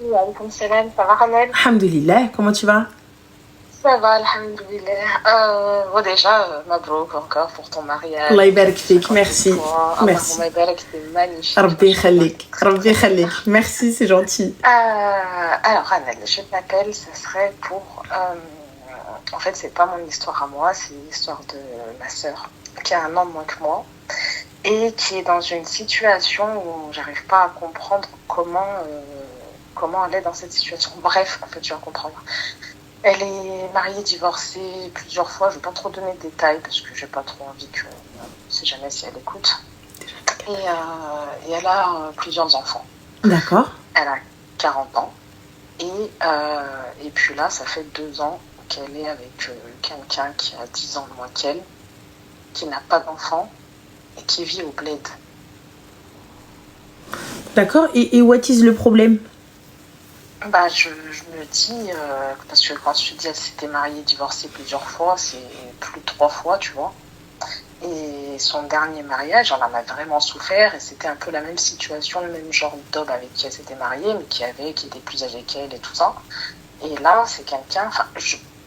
Oui, alaykoum salam, ça va, Ranel? Alhamdulillah, comment tu vas? Ça va, alhamdoulilah. Déjà, mabrouk encore pour ton mariage, Allah fête يبارك de فيك, 58 merci. mois. Merci. Allahumma barak, c'est magnifique, ربي machallah, يخليك, c'est très ربي très يخليك. super. Merci, c'est gentil. Alors, Ranel, je t'appelle, ça serait pour. En fait, c'est pas mon histoire à moi, c'est l'histoire de ma sœur, qui a un an de moins que moi, et qui est dans une situation où j'arrive pas à comprendre comment elle est dans cette situation. Bref, en fait, tu vas comprendre. Elle est mariée, divorcée plusieurs fois. Je ne vais pas trop donner de détails parce que j'ai pas trop envie que, si jamais si elle écoute. Et elle a plusieurs enfants. D'accord. Elle a 40 ans. Et puis là, ça fait 2 ans qu'elle est avec quelqu'un qui a 10 ans de moins qu'elle, qui n'a pas d'enfant et qui vit au bled. D'accord, et what is le problème? Bah, je me dis, parce que quand je te dis elle s'était mariée, divorcée plusieurs fois, c'est plus de 3 fois, tu vois. Et son dernier mariage, elle en a vraiment souffert, et c'était un peu la même situation, le même genre d'homme avec qui elle s'était mariée, mais qui était plus âgé qu'elle et tout ça. Et là, c'est quelqu'un,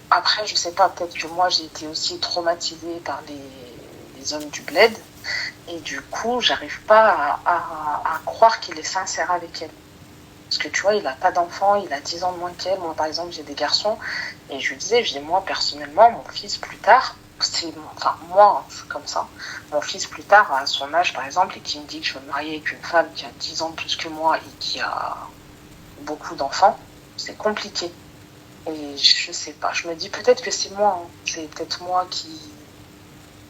après, je sais pas, peut-être que moi j'ai été aussi traumatisée par les hommes du bled, et du coup, j'arrive pas à croire qu'il est sincère avec elle. Parce que tu vois, il n'a pas d'enfant, il a 10 ans de moins qu'elle. Moi, par exemple, j'ai des garçons. Et je lui disais, moi, personnellement, mon fils, plus tard, moi, je suis comme ça. Mon fils, plus tard, à son âge, par exemple, et qui me dit que je veux me marier avec une femme qui a 10 ans de plus que moi et qui a beaucoup d'enfants, c'est compliqué. Et je sais pas. Je me dis peut-être que c'est moi. C'est peut-être moi qui.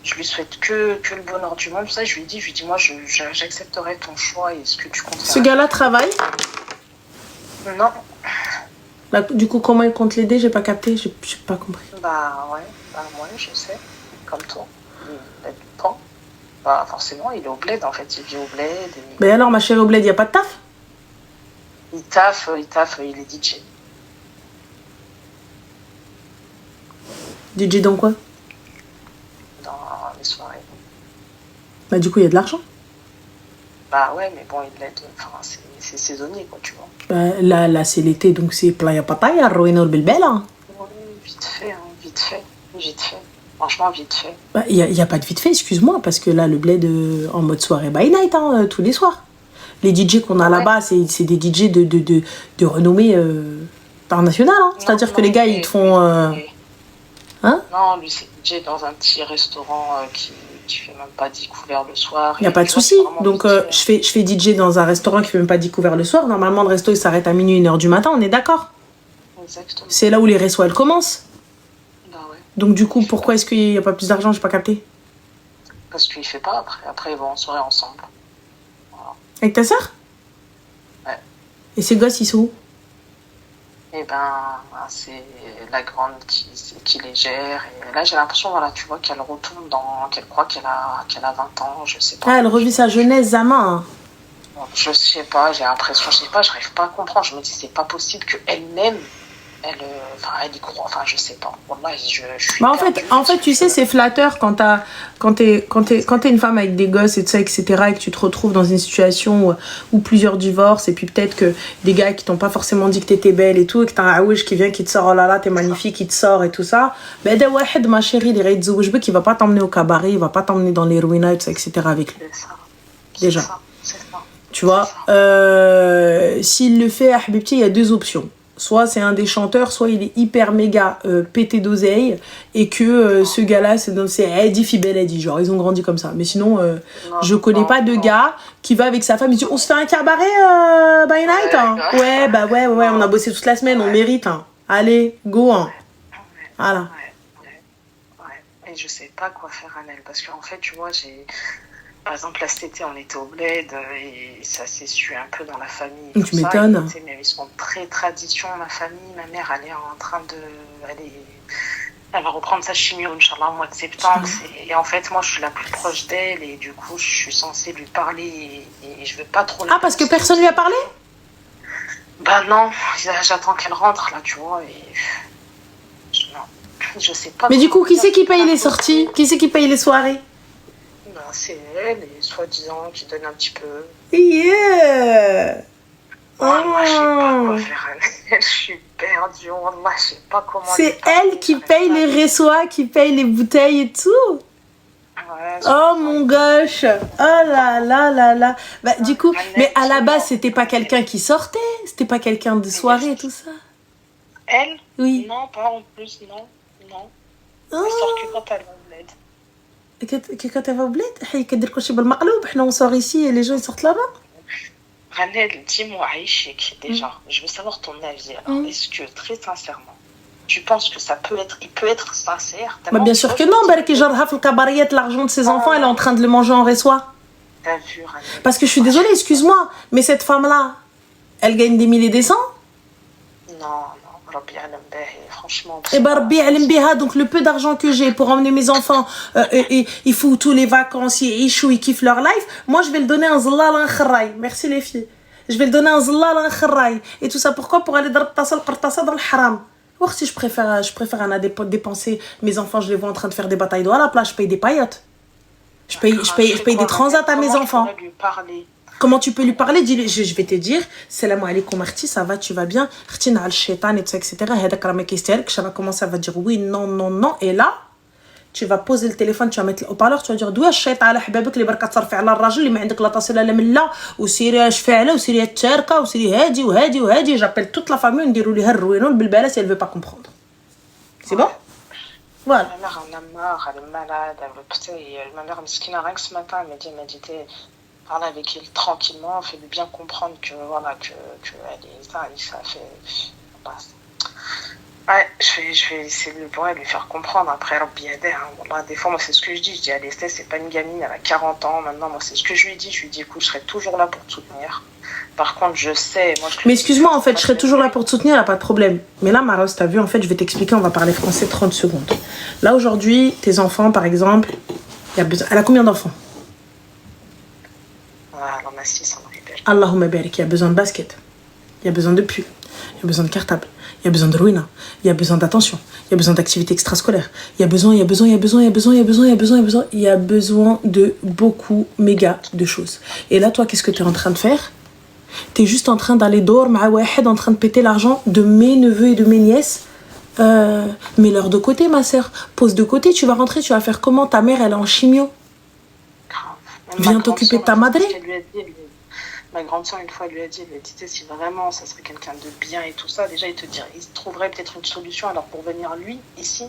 Je lui souhaite que le bonheur du monde. Ça, je lui dis, moi, j'accepterai ton choix et ce que tu comptes faire. Ce gars-là travaille? Non. Bah, du coup, comment il compte l'aider? J'ai pas capté, j'ai pas compris. Bah ouais, je sais, comme toi. Il a du temps. Bah forcément, il est au bled en fait, il vit au bled. Mais alors, ma chérie, au bled, y a pas de taf? Il taffe, il est DJ. DJ dans quoi? Dans les soirées. Bah du coup, il y a de l'argent. Bah ouais, mais bon, il l'aide, c'est saisonnier quoi, tu vois. Bah, là c'est l'été, donc c'est playa pataya, roino le bilbela. Oui, vite fait. Franchement, vite fait. Bah, y a pas de vite fait, excuse-moi, parce que là, le bled en mode soirée by night, tous les soirs. Les DJ qu'on a là-bas, c'est des DJ de renommée internationale. C'est-à-dire que les gars, ils te font... Hein? Non, lui, c'est DJ dans un petit restaurant qui fait même pas 10 couverts le soir. Il n'y a pas de souci. Donc, je fais DJ dans un restaurant qui fait même pas 10 couverts le soir. Normalement, le resto, il s'arrête à minuit, 1h du matin, on est d'accord? Exactement. C'est là où les restos, elles commencent. Bah ouais. Donc, du coup, pourquoi est-ce qu'il n'y a pas plus d'argent? J'ai pas capté. Parce qu'il fait pas après. Après, ils vont en soirée ensemble. Voilà. Avec ta sœur? Ouais. Et ces gosses, ils sont où? Eh ben, c'est la grande qui les gère. Et là, j'ai l'impression, voilà, tu vois, qu'elle retourne qu'elle croit qu'elle a 20 ans, je sais pas. Ah, elle revit sa jeunesse, Zama. Je sais pas, j'ai l'impression, j'arrive pas à comprendre. Je me dis, c'est pas possible qu'elle-même, elle y croit. Enfin, je sais pas. Wallah, je suis. Bah en fait, tu sais, c'est flatteur quand t'es une femme avec des gosses et tout ça, etc., et que tu te retrouves dans une situation où plusieurs divorcent, et puis peut-être que des gars qui t'ont pas forcément dit que t'étais belle et tout, et que t'as un aouish qui vient, qui te sort, oh là là, t'es magnifique, qui te sort et tout ça. Mais d'un wahed, ma chérie, les raids zouj, qui va pas t'emmener au cabaret, il va pas t'emmener dans les ruines, etc., avec lui. C'est ça. Déjà. C'est ça. Tu vois, s'il le fait à Habibti, il y a 2 options. Soit c'est un des chanteurs, soit il est hyper méga pété d'oseille et que ce gars-là, c'est Eddie Fibel Eddie, genre ils ont grandi comme ça. Mais sinon, je connais pas de gars qui va avec sa femme et dit on se fait un cabaret by night hein. Ouais, bah ouais, on a bossé toute la semaine, on mérite. Hein. Allez, go. Hein. Voilà. Ouais. Et je sais pas quoi faire à elle parce qu'en fait, tu vois, par exemple, là, cet été, on était au bled et ça s'est su un peu dans la famille. Tu m'étonnes. Mais ils sont très tradition, ma famille. Ma mère, elle est en train de... Elle va reprendre sa chimio, Inch'Allah, au mois de septembre. Et en fait, moi, je suis la plus proche d'elle et du coup, je suis censée lui parler et je veux pas trop... Ah, parce que personne lui a parlé? Bah non, j'attends qu'elle rentre, là, tu vois, et... Je sais pas... Mais du coup, qui c'est qui paye les sorties? Qui c'est qui paye les soirées? C'est elle, et soi-disant qui donne un petit peu. Yeah. Wallah, je sais pas quoi Oh. faire. Je suis perdue. Wallah, je sais pas comment lui C'est elle parler. qui J'arrive paye pas. les ressois, qui paye les bouteilles et tout. Ouais, Oh subhanallah. mon gosh. Oh là là là là. Bah, du coup, mais à la base, Honnêtement, c'était pas quelqu'un qui sortait. C'était pas quelqu'un de soirée et tout ça. elle, Oui. non, pas en plus, non, non. Oh. Elle sort que quand elle va au bled. Quand elle va au bled, هي كدير كلشي بالمقلوب. حنا on sort ici et les gens ils sortent là-bas. Ranel, dis-moi, Aïchik, déjà, je veux savoir ton avis. Alors, est-ce que, très sincèrement, tu penses que il peut être sincère Bah, bien sûr que non. Baraki jarha في الكباريات l'argent de ses enfants, elle est en train de le manger en ressois. T'as vu, Ranel? Parce que je suis désolée, excuse-moi, mais cette femme-là, elle gagne des milliers et des cents. Non, Rabbi Alam Bahi, franchement. Et ben, Rabbi alim biha, donc le peu d'argent que j'ai pour emmener mes enfants, ils foutent tous les vacances, ils échouent, ils kiffent leur life. Moi, je vais le donner un zlal en kharraï. Merci les filles. Je vais le donner un zlal en kharraï. Et tout ça, pourquoi? Pour aller dans le haram. Ou si je préfère en dépenser mes enfants, je les vois en train de faire des batailles d'eau à la plage, je paye des paillotes. Je paye des transats à mes enfants. Lui parler. Comment tu peux lui parler? Dis-lui, je vais te dire, salam alaikum Arti, ça va, tu vas bien? Arti, al shaitan et tout ça, etc. Hadak ramak hystérique, ça va commencer, elle va dire oui, non, non, non. Et là, tu vas poser le téléphone, tu vas mettre le haut-parleur, tu vas dire d'où الشيط على حبابك اللي برك تصرفي على الراجل اللي ما عندك لا تصل لا من لا وسيري اش فاعله وسيري التاركه وسيري هادي وهادي وهادي. J'appelle toute la famille, نديروا ليها الروينون بالباله si elle veut pas comprendre. C'est bon? Voilà. Ma mère en a marre, elle est malade, elle veut peut-être. Ma mère, miskina, rien que ce matin, elle m'a dit, parle avec elle tranquillement, fais-lui bien comprendre que, voilà, que elle est ça, fait. Voilà. Ouais, je vais essayer de lui faire comprendre. Après, Rabbi Yadeh, hein, voilà, des fois, moi, c'est ce que je dis. Je dis, Alessia, c'est pas une gamine, elle a 40 ans maintenant. Moi, c'est ce que je lui dis. Je lui dis, écoute, je serai toujours là pour te soutenir. Par contre, je sais. Moi, Mais excuse-moi, en fait, je serai toujours là pour te soutenir, il n'y a pas de problème. Mais là, Maros, t'as vu, en fait, je vais t'expliquer, on va parler français 30 secondes. Là, aujourd'hui, tes enfants, par exemple, elle a combien d'enfants? Elle en a 6, on répète. Allahumma barik, il y a besoin de basket, il y a besoin de pull, il y a besoin de cartable, il y a besoin de ruina, il y a besoin d'attention, il y a besoin d'activités extrascolaires, il y a besoin de beaucoup, méga de choses. Et là, toi, qu'est-ce que tu es en train de faire? Tu es juste en train d'aller dehors, en train de péter l'argent de mes neveux et de mes nièces. Mets-leur de côté, ma sœur. Pose de côté, tu vas rentrer, tu vas faire comment? Ta mère, elle est en chimio. Viens t'occuper de ta madre. Ma grande soeur, une fois, elle lui a dit, si vraiment ça serait quelqu'un de bien et tout ça, déjà, il trouverait peut-être une solution alors pour venir lui, ici,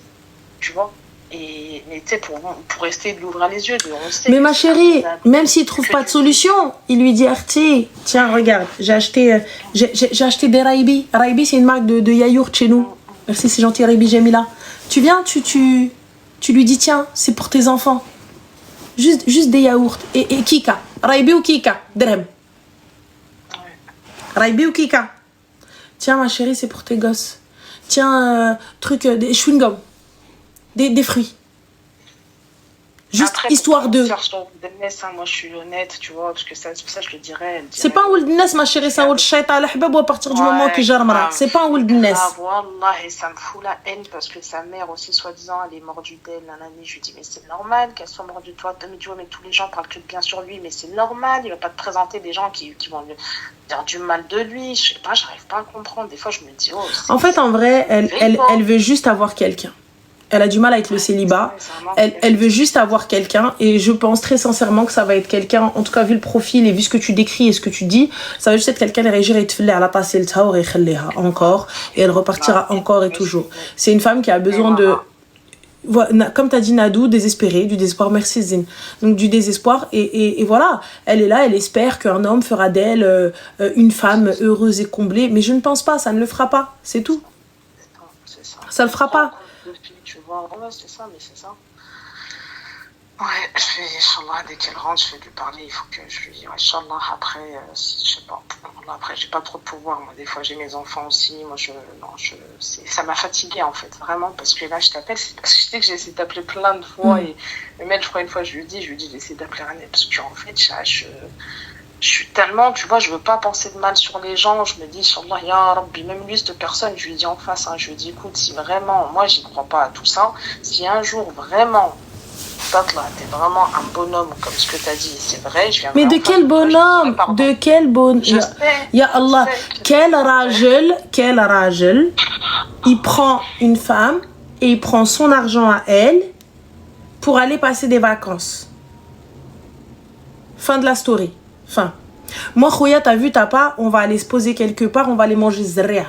tu vois. Mais tu sais, pour essayer de l'ouvrir les yeux. Mais ma chérie, même s'il trouve pas de solution, il lui dit, Arti, tiens, regarde, j'ai acheté des Raibi. Raibi, c'est une marque de yaourt chez nous. Merci, c'est gentil, Raibi Jamila. Tu viens, tu lui dis, tiens, c'est pour tes enfants. Juste des yaourts. Et Kika. Raibi ou Kika? Drem. Raibi ou Kika? Tiens, ma chérie, c'est pour tes gosses. Tiens, des chewing-gums. Des fruits. Juste après, histoire de... Moi, je suis honnête, tu vois, parce que c'est pour ça que je le dirais. C'est pas un Ould Nes, ma chérie, c'est un Ould Shaita al Ahbab ou à partir du moment qu'il jarmera. C'est pas un Ould Nes. Wallah, et ça me fout la haine parce que sa mère aussi, soi-disant, elle est mordue d'elle. Je lui dis, mais c'est normal qu'elle soit mordue de toi. Elle me dit, ouais, mais tous les gens parlent que de bien sur lui, mais c'est normal. Il va pas te présenter des gens qui vont lui dire du mal de lui. Je sais pas, j'arrive pas à comprendre. Des fois, je me dis, oh. En fait, en vrai, elle veut juste avoir quelqu'un. Elle a du mal avec le célibat. Elle veut juste avoir quelqu'un. Et je pense très sincèrement que ça va être quelqu'un, en tout cas vu le profil et vu ce que tu décris et ce que tu dis, ça va juste être quelqu'un qui réagira et te faire la tasse encore. Et elle repartira encore et toujours. C'est une femme qui a besoin de... Comme tu as dit Nadou, désespérée, du désespoir, merci Zine. Donc du désespoir. Et voilà, elle est là, elle espère qu'un homme fera d'elle une femme heureuse et comblée. Mais je ne pense pas, ça ne le fera pas. C'est tout. Ça le fera pas. Tu vois, ouais, c'est ça, mais c'est ça. Ouais, Inch'Allah, dès qu'elle rentre, je vais lui parler, il faut que je lui... Inch'Allah, après, je sais pas, après, j'ai pas trop de pouvoir, moi, des fois, j'ai mes enfants aussi, moi, ça m'a fatiguée, en fait, vraiment, parce que là, je t'appelle, c'est parce que je sais que j'ai essayé d'appeler plein de fois, et même, je crois, une fois, je lui dis, j'ai essayé d'appeler Ranel, parce qu'en fait, je suis tellement, tu vois, je veux pas penser de mal sur les gens, je me dis, Inch'Allah, ya Rabbi, même lui, cette personne, je lui dis en face, je lui dis, écoute, si vraiment, moi, j'y crois pas à tout ça, si un jour, vraiment, t'es vraiment un bonhomme, comme ce que t'as dit, c'est vrai. Mais de quel bonhomme? De quel bonhomme? Je sais. Ya Allah, quel rajel, il prend une femme et il prend son argent à elle pour aller passer des vacances. Fin de la story. Fin. Moi, Khouya, t'as vu, t'as pas, on va aller se poser quelque part, on va aller manger zria.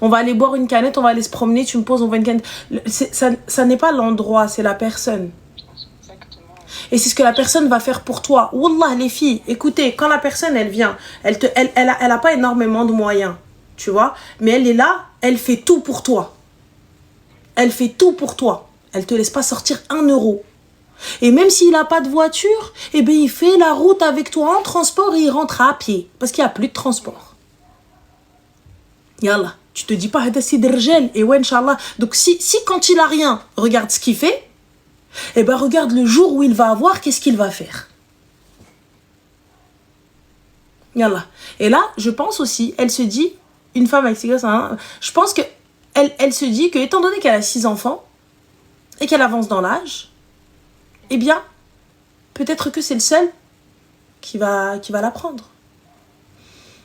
On va aller boire une canette, on va aller se promener, tu me poses, on va une canette. Ça n'est pas l'endroit, c'est la personne. Exactement. Et c'est ce que la personne va faire pour toi. Wallah, les filles, écoutez, quand la personne, elle vient, elle a pas énormément de moyens, tu vois, mais elle est là, elle fait tout pour toi. Elle fait tout pour toi. Elle te laisse pas sortir 1 euro. Et même s'il n'a pas de voiture, eh bien, il fait la route avec toi en transport et il rentre à pied. Parce qu'il n'y a plus de transport. Yallah, tu te dis pas, c'est des rgel. Et ouais, Inch'Allah. Donc, si quand il a rien, regarde ce qu'il fait, eh bien, regarde le jour où il va avoir, qu'est-ce qu'il va faire. Yallah. Et là, je pense aussi, elle se dit, une femme avec ses gosses, hein, je pense que elle se dit que, étant donné qu'elle a 6 enfants et qu'elle avance dans l'âge, eh bien, peut-être que c'est le seul qui va la prendre.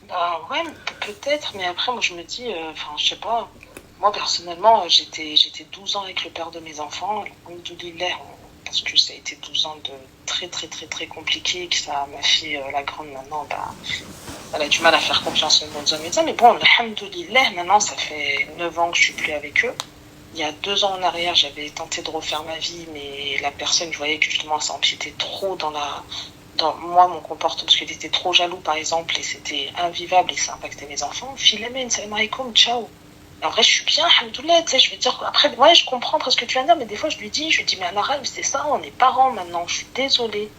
Bah ouais, peut-être, mais après, moi, je me dis, je sais pas. Moi, personnellement, j'étais 12 ans avec le père de mes enfants. Alhamdoulilah, parce que ça a été 12 ans de très, très, très, très compliqué, que ça, ma fille, la grande, maintenant, elle a du mal à faire confiance aux bons hommes et ça. Mais bon, alhamdoulilah, maintenant, ça fait 9 ans que je suis plus avec eux. Il y a 2 ans en arrière, j'avais tenté de refaire ma vie, mais la personne, je voyais que justement, ça empiétait trop dans moi, mon comportement, parce qu'il était trop jaloux, par exemple, et c'était invivable et ça impactait mes enfants. Filamen, salam alaikum, ciao. En vrai, je suis bien, alhamdoulilah, tu sais, je veux dire, après, ouais, je comprends presque ce que tu viens de dire, mais des fois, je lui dis, mais en arabe, c'est ça, on est parents maintenant, je suis désolée.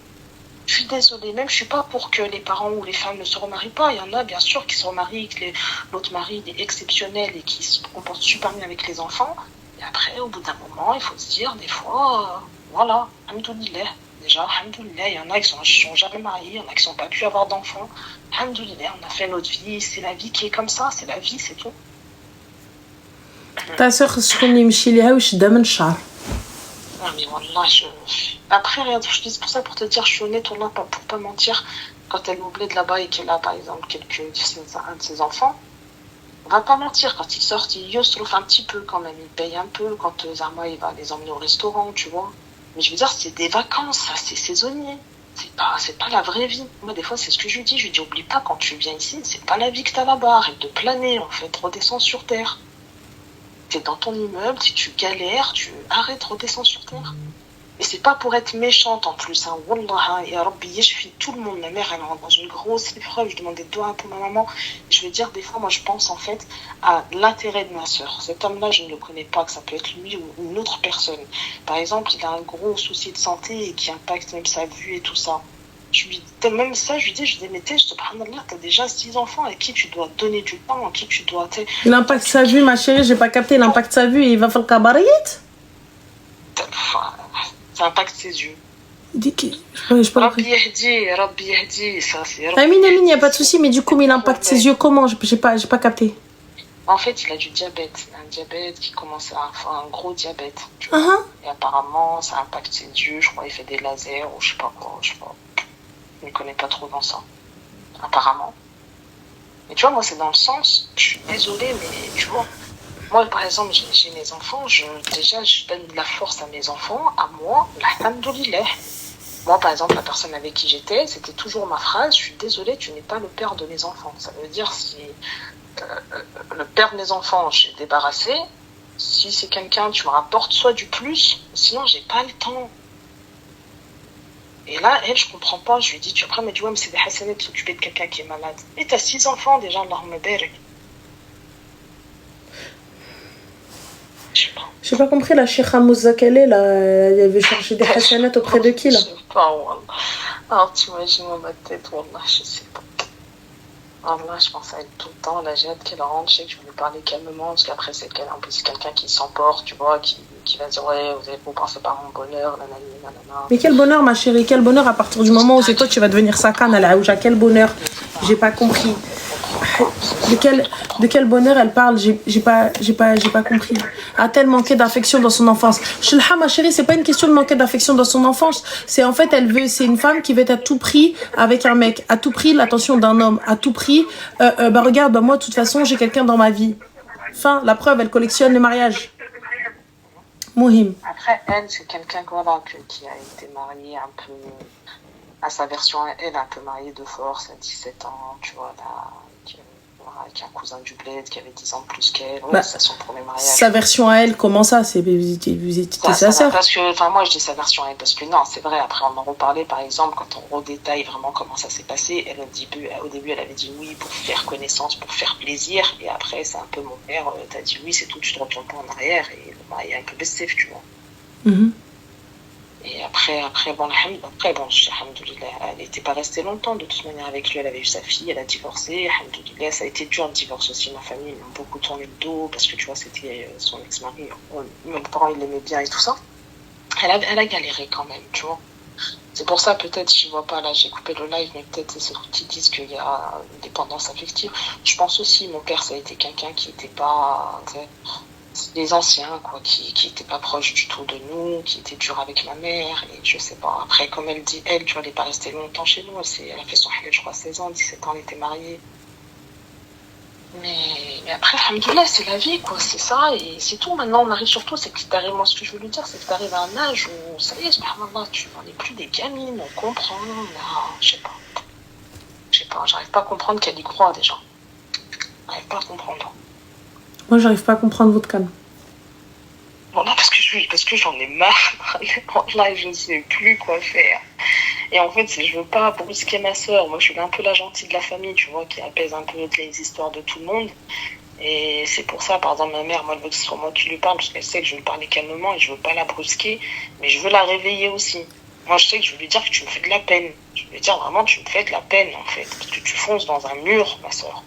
Même je suis pas pour que les parents ou les femmes ne se remarient pas. Il y en a bien sûr qui se remarient, que l'autre mari est exceptionnel et qui se comporte super bien avec les enfants. Et après, au bout d'un moment, il faut se dire, des fois, voilà, alhamdoulilah. Déjà, alhamdoulilah, il y en a qui sont jamais mariés, il y en a qui n'ont pas pu avoir d'enfants. Alhamdoulilah, on a fait notre vie, c'est la vie qui est comme ça, c'est la vie, c'est tout. Ta soeur, je connais Michel ou je donne char. Ah, mais wallah, après, regarde, je dis pour ça, pour te dire, je suis honnête, wallah, pour pas mentir, quand elle est au bled là-bas et qu'elle a, par exemple, un de ses enfants, on va pas mentir, quand ils sortent, ils yostroufent un petit peu quand même, ils payent un peu, quand Zama, il va les emmener au restaurant, tu vois. Mais je veux dire, c'est des vacances, ça, c'est saisonnier. C'est pas la vraie vie. Moi, des fois, c'est ce que je lui dis, oublie pas, quand tu viens ici, c'est pas la vie que t'as là-bas, arrête de planer, en fait, redescends sur terre. T'es dans ton immeuble, si tu galères, arrête, redescends sur terre. Et c'est pas pour être méchante en plus, hein. Wallah, ya Rabbi, yashfi tout le monde. Ma mère, elle est dans une grosse épreuve, je demandais de doigts pour ma maman. Je veux dire, des fois, moi, je pense en fait à l'intérêt de ma soeur. Cet homme-là, je ne le connais pas, que ça peut être lui ou une autre personne. Par exemple, il a un gros souci de santé et qui impacte même sa vue et tout ça. Même ça, je lui dis, mais subhanallah, t'as déjà 6 enfants à qui tu dois donner du temps, à qui tu dois... L'impact de sa vue, ma chérie, j'ai pas capté l'impact de sa vue, il va faire le cabaret. Ça impacte ses yeux. Rabbi Yahdi, ça c'est... Amine, il n'y a pas de souci, mais du coup, il impacte ses yeux comment? J'ai pas capté. En fait, il a du diabète. Un diabète qui commence à faire un gros diabète. Et apparemment, ça impacte ses yeux. Je crois qu'il fait des lasers ou je sais pas quoi. Je ne connais pas trop dans ça. Apparemment. Mais tu vois, moi, c'est dans le sens... Je suis désolée, mais tu vois... Moi, par exemple, j'ai mes enfants, je donne de la force à mes enfants, à moi, alhamdoulilah. Moi, par exemple, la personne avec qui j'étais, c'était toujours ma phrase, je suis désolée, tu n'es pas le père de mes enfants. Ça veut dire, si le père de mes enfants, j'ai débarrassé, si c'est quelqu'un, tu me rapportes soit du plus, sinon, j'ai pas le temps. Et là, elle, je comprends pas, je lui dis, après, elle me dit, ouais, mais c'est des hasanats de s'occuper de quelqu'un qui est malade. Et t'as 6 enfants, déjà, Allahumma barik. J'ai pas compris, la Cheikha Mouzakale, là, elle avait cherché des hasanats auprès de qui, là? Je sais pas, wallah. Alors, tu imagines ma tête, wallah, je sais pas. Wallah, je pense à elle tout le temps, là, j'ai hâte qu'elle rentre, je sais que je vais lui parler calmement, parce qu'après, c'est quelqu'un qui s'emporte, tu vois, qui va dire, ouais, vous pensez pas à mon bonheur, nanani, nanana. Mais quel bonheur, ma chérie, quel bonheur à partir du moment où c'est toi, tu vas devenir sakane à la Aouja, quel bonheur, j'ai pas compris. De quel bonheur elle parle? J'ai pas compris. A-t-elle manqué d'affection dans son enfance? Shilha, ma chérie, c'est pas une question de manquer d'affection dans son enfance. C'est en fait, c'est une femme qui veut être à tout prix avec un mec, à tout prix l'attention d'un homme, à tout prix. Regarde, moi, de toute façon, j'ai quelqu'un dans ma vie. Fin, la preuve, elle collectionne les mariages. Mohim. Après, elle, c'est quelqu'un voilà, qui a été mariée un peu à sa version, elle, un peu mariée de force, à 17 ans, tu vois, là, qui a un cousin du bled qui avait 10 ans de plus qu'elle. Ouais, c'est son premier mariage. Sa version à elle, comment ça? Vous étiez sa sœur? Parce que, enfin, moi, je dis sa version à elle, parce que non, c'est vrai, après, on en reparlait, par exemple, quand on redétaille vraiment comment ça s'est passé, elle, au début, elle avait dit oui pour faire connaissance, pour faire plaisir, et après, c'est un peu mon père, t'as dit oui, c'est tout, tu te retournes pas en arrière, et le mari est un peu baissé, tu vois. Et après, bon, alhamdoulilah, elle n'était pas restée longtemps, de toute manière, avec lui, elle avait eu sa fille, elle a divorcé, alhamdoulilah, ça a été dur, le divorce aussi, ma famille, ils m'ont beaucoup tourné le dos, parce que, tu vois, c'était son ex-mari, mes parents, ils l'aimaient bien et tout ça. Elle a galéré quand même, tu vois. C'est pour ça, peut-être, je vois pas, là, j'ai coupé le live, mais peut-être c'est ceux qui disent qu'il y a une dépendance affective. Je pense aussi, mon père, ça a été quelqu'un qui n'était pas, les anciens, quoi, qui étaient pas proches du tout de nous, qui étaient durs avec ma mère, et je sais pas. Après, comme elle dit, tu vois, elle n'est pas restée longtemps chez nous, elle a fait son halal, je crois, 16 ans, 17 ans, elle était mariée. Mais après, alhamdoulilah, c'est la vie, quoi, c'est ça, et c'est tout. Maintenant, on arrive surtout, c'est que t'arrives, moi, ce que je veux lui dire, c'est que t'arrives à un âge où, ça y est, tu n'en es plus des gamines, on comprend, je sais pas, j'arrive pas à comprendre qu'elle y croit, déjà. J'arrive pas à comprendre. Moi, j'arrive pas à comprendre votre canne. Bon, non, parce que j'en ai marre. Là, je sais plus quoi faire. Et en fait, je veux pas brusquer ma sœur. Moi, je suis un peu la gentille de la famille, tu vois, qui apaise un peu les histoires de tout le monde. Et c'est pour ça, par exemple, ma mère, moi, elle veut que ce soit moi qui lui parle, parce qu'elle sait que je vais lui parler calmement et je veux pas la brusquer, mais je veux la réveiller aussi. Moi, je sais que je veux lui dire que tu me fais de la peine. Je veux lui dire vraiment, tu me fais de la peine, en fait. Parce que tu fonces dans un mur, ma sœur.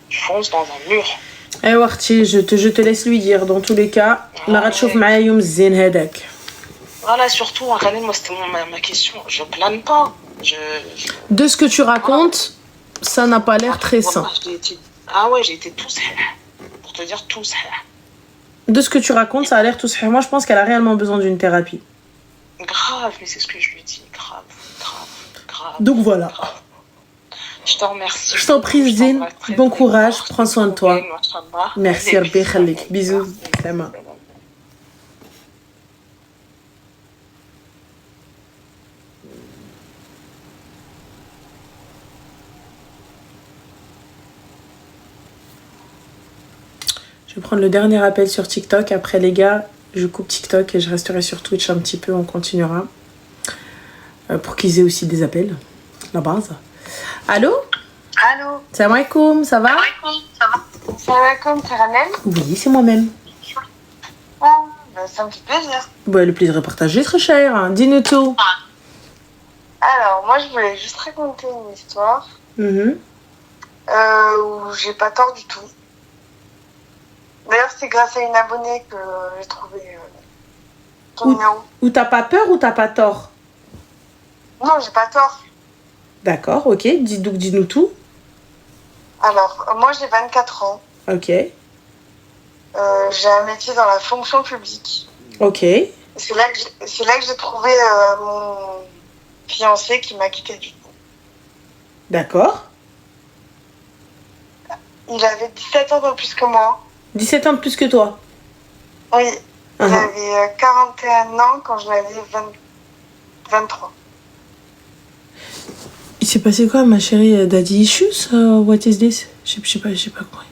Tu fonces dans un mur. Eh Warti, je te laisse lui dire. Dans tous les cas, la ratchouf معايا يوم الزين هذاك. Voilà, surtout, moi, c'était ma question. Je plane pas. De ce que tu racontes, ça n'a pas l'air très sain. Ah ouais, j'ai été tout sahih. Pour te dire tout sahih. De ce que tu racontes, ça a l'air tout sahih. Moi, je pense qu'elle a réellement besoin d'une thérapie. Grave, mais c'est ce que je lui dis. Grave. Donc voilà. Grave. Je te remercie. Je t'en prie, Zine. Bon courage. Prends soin de toi. Merci, Rabbi Khalik. Bisous. Salam. Je vais prendre le dernier appel sur TikTok. Après, les gars, je coupe TikTok et je resterai sur Twitch un petit peu. On continuera. Pour qu'ils aient aussi des appels. La base. Allô? Allô? Salam alaikum, ça va? Salam alaikum, Caramel? Oui, c'est moi-même. Oh, bah, ça me fait plaisir. Bah, le plaisir est partagé, très cher. Dis-nous tout. Alors, moi, je voulais juste raconter une histoire où j'ai pas tort du tout. D'ailleurs, c'est grâce à une abonnée que j'ai trouvé ton numéro. Ou t'as pas peur ou t'as pas tort? Non, j'ai pas tort. D'accord, ok. Dis-nous tout. Alors, moi, j'ai 24 ans. Ok. J'ai un métier dans la fonction publique. Ok. C'est là que j'ai trouvé mon fiancé qui m'a quitté du coup. D'accord. Il avait 17 ans de plus que moi. 17 ans de plus que toi? Oui. Il avait 41 ans quand je l'avais 23. Il s'est passé quoi, ma chérie? Daddy issues? What is this? Je sais pas compris.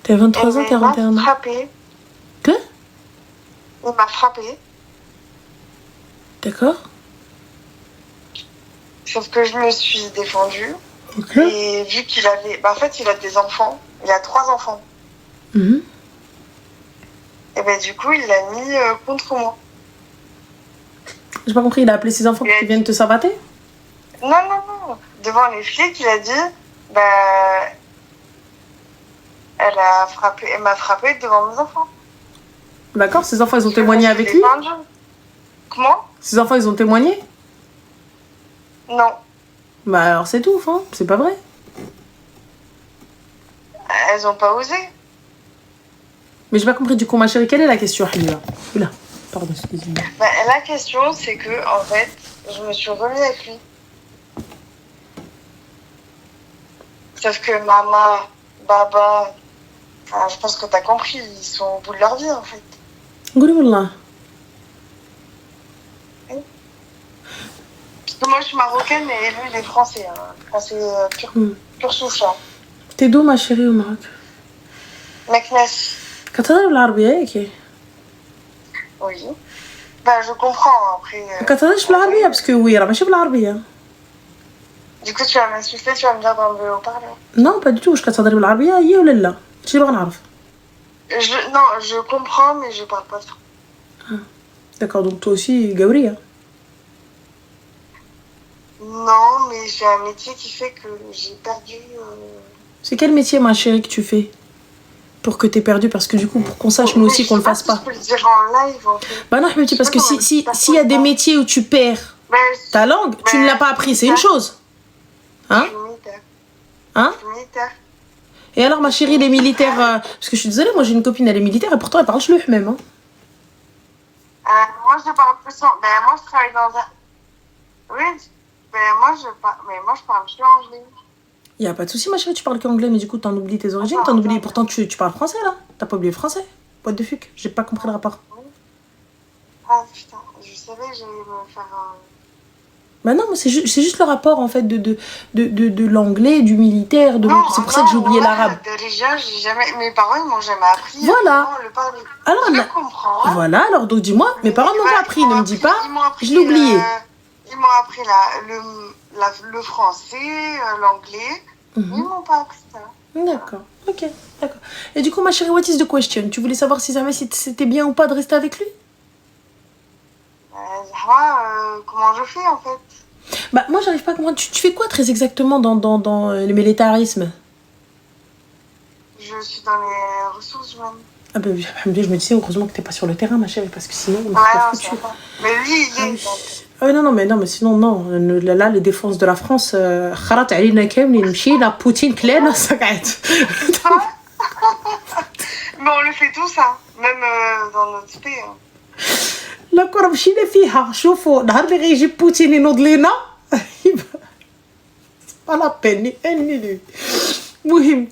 T'as 23 ans, 41 ans? Il m'a frappé. Quoi? Il m'a frappé. D'accord. Sauf que je me suis défendue. Ok. Et vu qu'il avait... en fait, il a des enfants. Il a 3 enfants. Mm-hmm. Et du coup, il l'a mis contre moi. J'ai pas compris, il a appelé ses enfants pour qu'ils viennent te sabater? Non. Devant les flics, il a dit... elle m'a frappé devant mes enfants. D'accord, ses enfants, ils ont témoigné avec lui? Comment? Ses enfants, ils ont témoigné? Non. Bah alors c'est tout, hein. C'est pas vrai. elles ont pas osé. Mais j'ai pas compris du coup, ma chérie, quelle est la question, Halila? Oula, pardon, excusez-moi. Bah, la question, c'est que, en fait, je me suis remis avec lui. Sauf que maman, baba, enfin, je pense que t'as compris, ils sont au bout de leur vie, en fait. قولي والله. Parce que moi, je suis marocaine et lui, il est français. Hein. Français pur souche. Hein. T'es d'où, ma chérie, au Maroc? Meknes. كتهضري بالعربية هيك؟ Oui. Bah, je comprends, après... ما كتهضريش بالعربية باسكو وي راه ماشي بالعربية. Du coup, tu vas m'insulter, tu vas me dire dans le haut-parleur. Non, pas du tout. واش كتهضري بالعربية هي ولا لا؟ هادشي اللي بغا نعرف. Non, je comprends, mais je parle pas trop. Ah. D'accord, donc toi aussi, Gauri. Hein. Non, mais j'ai un métier qui fait que j'ai perdu... C'est quel métier, ma chérie, que tu fais? Pour que t'aies perdu, parce que du coup, pour qu'on sache nous aussi qu'on le fasse pas. Je peux le dire en live, en fait. Bah non, Hmeti, parce que s'il y a des métiers où tu perds ta langue, tu ne l'as pas appris, c'est une chose. Hein? Hein? Et alors, ma chérie, les militaires... parce que je suis désolée, moi j'ai une copine, elle est militaire, et pourtant elle parle chleuh même. Hein. Moi, je parle plus... Ben, moi, je travaille dans un... Oui, ben, moi, je parle plus anglais. Y a pas de souci, ma chérie, tu parles qu'anglais, mais du coup, t'en oublies tes origines, t'en oublies... Pourtant, tu parles français, là. T'as pas oublié le français. Boîte de fuck, j'ai pas compris le rapport. Ah, putain, je savais que j'allais me faire... Bah non, c'est juste le rapport, en fait, de l'anglais, du militaire, c'est pour ça que j'ai oublié l'arabe. Mes parents, ils m'ont jamais appris. Voilà. Le parler. Alors, je comprends. Hein. Voilà, alors, donc dis-moi, mes parents m'ont pas appris, ne me dis pas, je l'ai oublié. Ils m'ont appris le français, l'anglais. Ils m'ont pas appris ça. D'accord, ok, d'accord. Et du coup, ma chérie, what is the question? Tu voulais savoir si jamais c'était bien ou pas de rester avec lui? Comment je fais, en fait? Bah, moi, j'arrive pas à comprendre. Tu fais quoi très exactement dans le militarisme? Je suis dans les ressources humaines. Ah ben, je me disais, heureusement que t'es pas sur le terrain, ma chérie, parce que sinon, on est foutu. Mais lui, il est... Ah non, mais sinon, non. Là, les défenses de la France, خرط علينا كاملين مشينا بوتين كلانا سقعت. Mais on le fait tous, hein. Même dans notre pays. Hein. لا كره مشينا فيها شوفوا نهار اللي غيجيب بوتين ينوض لينا على بيني اني مهم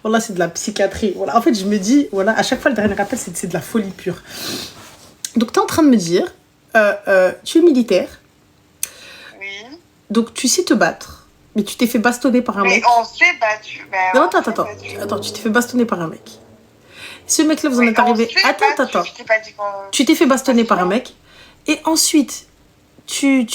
والله c'est de la psychiatrie voilà en fait je me dis voilà à chaque fois le dernier rappel c'est de la folie pure donc tu es en train de me dire tu es militaire oui donc tu sais te battre mais tu t'es fait bastonner par un mec on s'est battu non attends tu t'es fait bastonner par un mec. Ce mec-là, vous en êtes arrivé. Attends. Tu t'es fait bastonner par un mec. Et ensuite, tu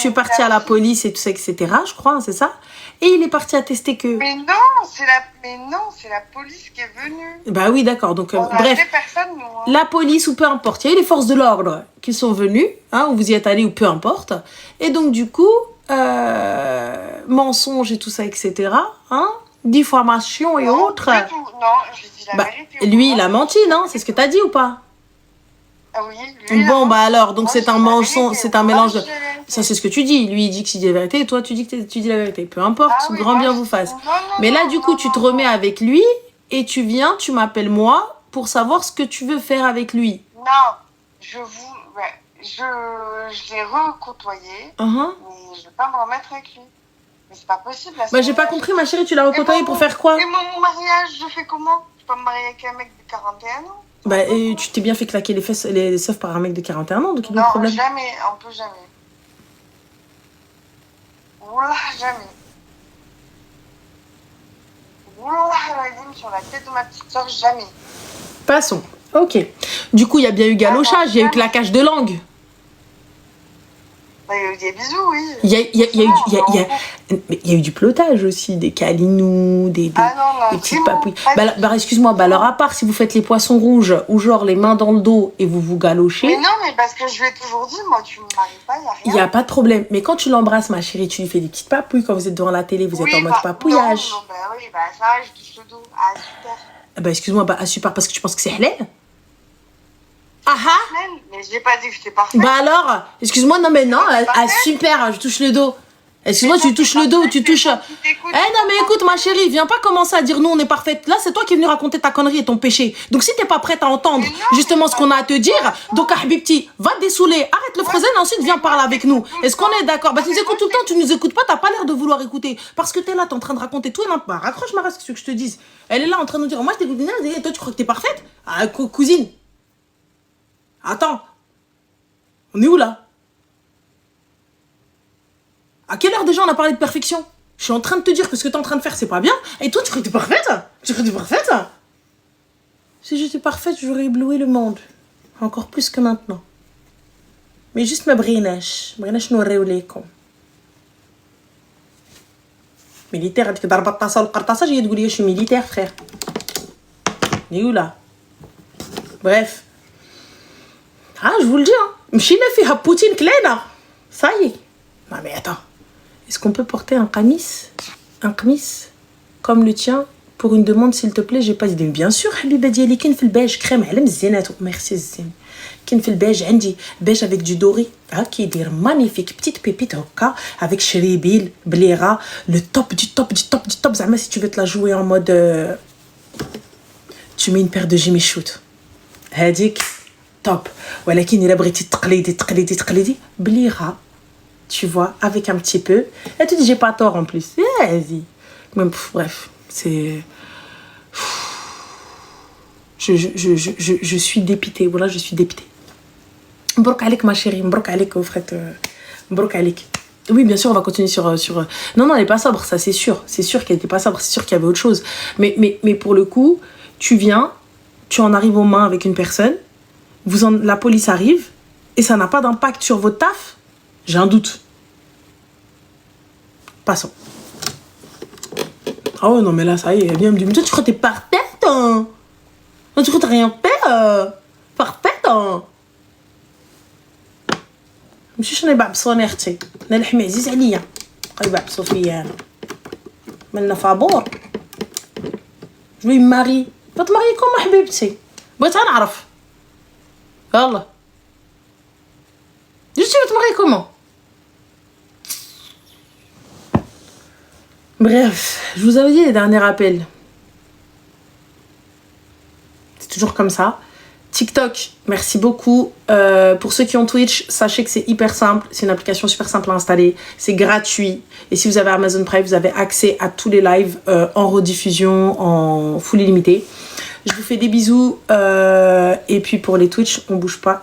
es parti à la police et tout ça, etc. Je crois, hein, c'est ça. Et il est parti attester que. Mais non, c'est la police qui est venue. Bah oui, d'accord. Donc, bref. Personne, nous, hein. La police ou peu importe. Il y a eu les forces de l'ordre qui sont venues, hein, où vous y êtes allés ou peu importe. Et donc, du coup, mensonges et tout ça, etc. Hein, diffamation et autres. Non, je dis la vérité. Lui, il a menti, non? C'est ce que t'as dit ou pas? Ah oui, lui, bon, bah alors, donc c'est un mensonge, c'est un mélange de... Ça, c'est ce que tu dis. Lui, il dit que tu dis la vérité, et toi, tu dis que tu dis la vérité. Peu importe, grand bien vous fasse. Mais là, du coup, tu te remets avec lui, et tu viens, tu m'appelles moi, pour savoir ce que tu veux faire avec lui. Non, je l'ai recôtoyé, mais je vais pas me remettre avec lui. Mais c'est pas possible. Bah, j'ai pas compris, ma chérie, tu l'as recôtoyé pour faire quoi? Et mon mariage, je fais comment? Je peux me marier avec un mec de 41 ans? Bah, et tu t'es bien fait claquer les fesses, les seufs par un mec de 41 ans, donc il y a un problème. Non, jamais, on peut jamais. Oula, jamais. Oula, sur la tête de ma petite soeur, jamais. Passons. Ok. Du coup, il y a bien eu galochage, il y a eu claquage de langue. Il y a eu des bisous, oui. Il y a eu du plotage aussi, des câlinous, des petites papouilles. Bah, excuse-moi, alors à part si vous faites les poissons rouges ou genre les mains dans le dos et vous galochez. Mais non, mais parce que je lui ai toujours dit, moi, tu me maries pas, il n'y a rien. Il n'y a pas de problème. Mais quand tu l'embrasses, ma chérie, tu lui fais des petites papouilles. Quand vous êtes devant la télé, vous êtes en mode papouillage. Non, oui, ça, je touche le dos. Ah, super. Bah, excuse-moi, super, parce que tu penses que c'est halal? Mais j'ai pas dit que j'étais parfaite. Bah alors, excuse-moi, non, super, je touche le dos. Excuse-moi, tu touches le dos, tu touches... non, mais écoute, ma chérie, viens pas commencer à dire nous, on est parfaite. Là, c'est toi qui es venu raconter ta connerie et ton péché. Donc, si t'es pas prête à entendre justement ce qu'on a à te dire, donc, Habibti, va te dessouler, arrête le frozen, ensuite, viens parler avec nous. Est-ce qu'on est d'accord? Bah, tu nous écoutes tout le temps, tu nous écoutes pas, t'as pas l'air de vouloir écouter. Parce que t'es là, t'es en train de raconter tout et n'importe quoi. Raccroche ma race, qu'est-ce que je te dise? Elle est là en train de nous dire, moi, je t'écoute, et toi, tu crois que t'es parfaite? Ah, cousine. Attends. On est où, là? À quelle heure déjà on a parlé de perfection? Je suis en train de te dire que ce que t'es en train de faire, c'est pas bien. Et toi, tu crois que t'es parfaite? Tu crois que t'es parfaite? Si j'étais parfaite, j'aurais ébloui le monde. Encore plus que maintenant. Mais juste ma brinache. Brinache نوريو ليكم. Militaire, elle te ضربت الطاسة والقرطاسة, j'ai تقول لي je suis militaire, frère. Mais où là? Bref. Ah, je vous le dis, hein. مشينا فيها Poutine كلينا. Ça y est. Non mais attends. Est-ce qu'on peut porter un qamis comme le tien pour une demande s'il te plaît? J'ai pas d'idée. Bien sûr, Habiba ديالي كاين في البيج crème على مزياناتو. Merci الزين. كاين في البيج عندي beige avec du doré. Qui يدير magnifique petite pépite هكا avec شريبيل بليغه le top du top du top du top. زعما si tu veux te la jouer en mode tu mets une paire de Jimmy Choo. هذيك top. ولكن إلا بغيتي تقليدي بليغه. Tu vois, avec un petit peu. Elle te dit, j'ai pas tort en plus. Vas-y. Bref, c'est... Je suis dépitée. Voilà, je suis dépitée. Mbrok alik, ma chérie. Mbrok alik, frère. Mbrok alik. Oui, bien sûr, on va continuer sur... Non, elle est pas sobre, ça, c'est sûr. C'est sûr qu'elle était pas sobre. C'est sûr qu'il y avait autre chose. Mais pour le coup, tu viens, tu en arrives aux mains avec une personne, la police arrive, et ça n'a pas d'impact sur votre taf. J'ai un doute. Passons. Ah ouais, non, mais là, ça y est, elle vient me dire, mais toi, tu crois que t'es parfaite, hein? Tu crois que t'as rien fait, parfaite, hein? ماشي شنو يبعبصوا انا اختي انا اللحم عزيز عليا يبعبصوا فيا انا مالنا فابور جو ماري بتماري كوم حبيبتي بغيت نعرف يلا جيتي بتماري كومون. Bref, je vous avais dit les derniers rappels. C'est toujours comme ça. TikTok, merci beaucoup. Pour ceux qui ont Twitch, sachez que c'est hyper simple. C'est une application super simple à installer. C'est gratuit. Et si vous avez Amazon Prime, vous avez accès à tous les lives en rediffusion, en full illimité. Je vous fais des bisous. Et puis pour les Twitch, on bouge pas.